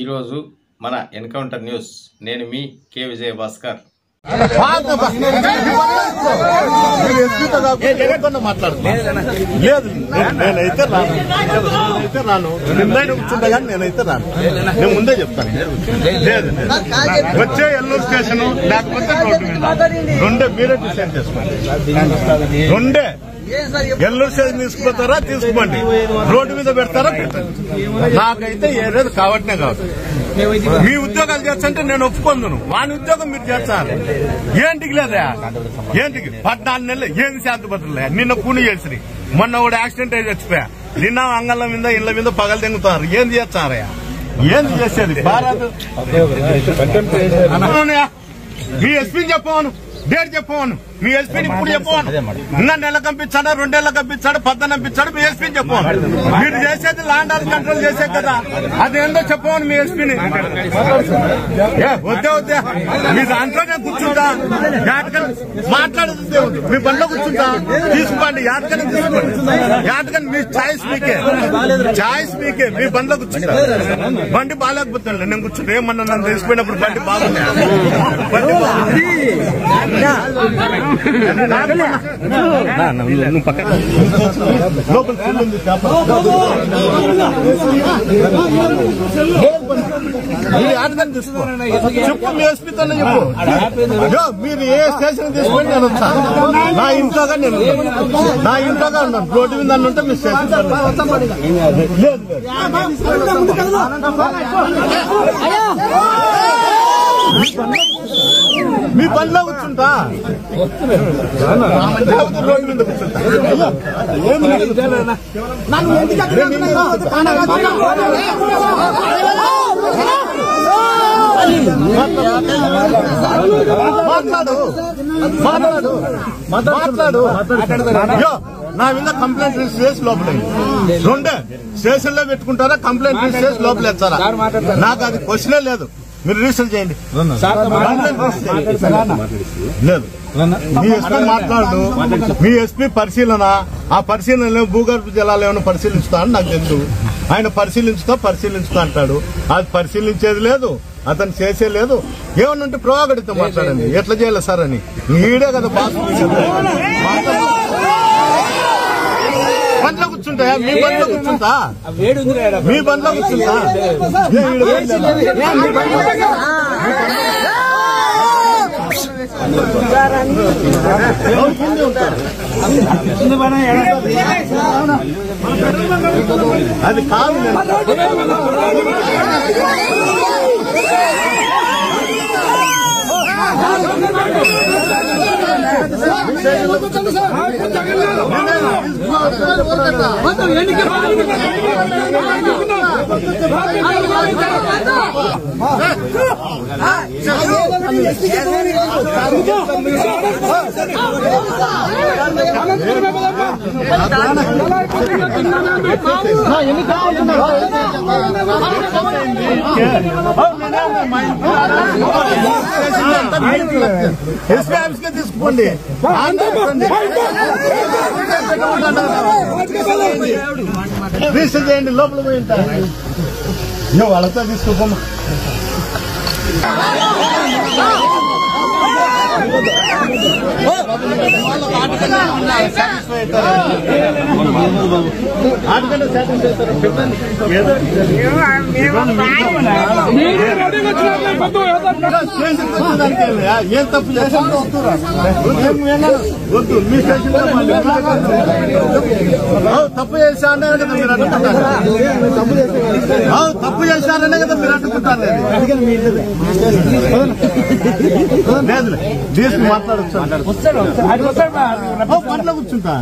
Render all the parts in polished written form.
ఈరోజు మన encounter news నేను మీ కే విజయ భాస్కర్ నేనైతే రాను కూర్చుంటా కానీ నేనైతే రాను నేను ముందే చెప్తాను లేదు వచ్చే ఎల్లూరు స్టేషన్ లేకపోతే రోడ్డు మీద రెండే మీరే డిసైడ్ చేసుకోండి రెండే ఎల్లూరు స్టేషన్ తీసుకుపోతారా తీసుకోండి రోడ్డు మీద పెడతారా పెట్టండి నాకైతే ఏరేది కావట్నే కాదు మీ ఉద్యోగాలు చేస్తుంటే నేను ఒప్పుకుందును వాని ఉద్యోగం మీరు చేస్తారు ఏంటికి లేదా ఏంటికి 14 నెలలు ఏంది శాంతి భద్రలే నిన్న కూని చేసి మొన్న కూడా యాక్సిడెంట్ అయి చచ్చిపోయా నిన్న అంగళ్ళ మీద ఇళ్ల మీద పగలు తెంగుతారు ఏంది చేస్తారయ్యా ఏంది చేసేది భారత్ మీ ఎస్పీని చెప్పవను డేట్ చెప్పవను మీ ఎస్పీని ఇప్పుడు చెప్పవను ఇంకా నెల కంపించాడా 2 నెలలు కంపించాడు 10 పంపించాడు మీ ఎస్పీని చెప్పవను మీరు చేసేది ల్యాండ్ ఆర్డర్ కంట్రోల్ చేసే కదా అదేందో చెప్పవను మీ ఎస్పీని వద్దే మీ దాంట్లో నేను కూర్చుంటా మాట్లాడుతుందే ఉంది మీ బండిలో కూర్చుంటా తీసుకోండి యాటకని తీసుకోండి యాటకని మీ చాయిస్ మీకే మీ బండిలో కూర్చుంటా బండి బాగాలేకపోతే నేను కూర్చుంటా ఏమన్నా నన్ను తెలిసిపోయినప్పుడు బండి బాగుంది బండి బాగుంది లోపల తీసుకో చెప్పు మీ ఎస్పీతోనే చెప్పు మీరు ఏ స్టేషన్ తీసుకొని నేను వచ్చాను నా ఇంట్లోగా ఉన్నాను రోడ్డు మీద ఉంటే మీ స్టేషన్ మీ పనిలో కూర్చుంటా రోడ్డు మీద కూర్చుంటా మాట్లాడు నా మీద కంప్లైంట్ రిజిస్టర్ చేసి లోపల 2 స్టేషన్ లో పెట్టుకుంటారా కంప్లైంట్ రిజిస్టర్ చేసి లోపల ఎత్తారా నాకు అది క్వశ్చనే లేదు మీరు రిజిస్టర్ చేయండి లేదు మీ ఎస్పీ మాట్లాడు మీ ఎస్పీ పరిశీలన ఆ పరిశీలనలో భూగర్భ జలాలు ఏమైనా పరిశీలించుతా అని నాకు తెలుసు ఆయన పరిశీలించుతా అంటాడు అది పరిశీలించేది లేదు అతను చేసే లేదు ఏమన్నా ఉంటే ప్రోగడితో మాట్లాడండి ఎట్లా చేయాలి సార్ అని ఈడే కదా బాస్ బండ్లో కూర్చుంటాయా మీ బండ్లో కూర్చుంటా మీ బండ్లో కూర్చుంటా అది కాదు ఎస్పీ ఆఫీస్ కే తీసుకోండి రిజిస్టర్ చేయండి లోపల పోయి ఉంటారు వాళ్ళతో తీసుకోమ్మా ఏం తప్పు చేశాను వద్దు మీ స్టేషన్ తప్పు చేశారనే కదా మీరు అడ్డుకుంటారు తప్పు చేశారనే కదా మీరు అడ్డుకుంటారు లేదు తీసుకు మాట్లాడచ్చు పట్ల కూర్చుంటా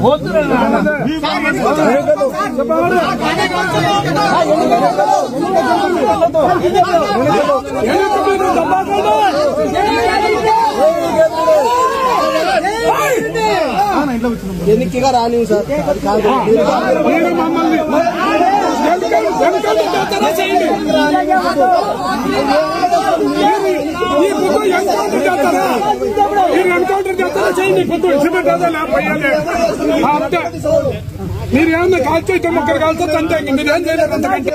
ఎన్నికగా రాని సార్ మీరు ఏమన్నా కాల్చేస్తే మొక్కలు కాల్చొచ్చు అంతే మీరేం చేయలేదు అంతకంటే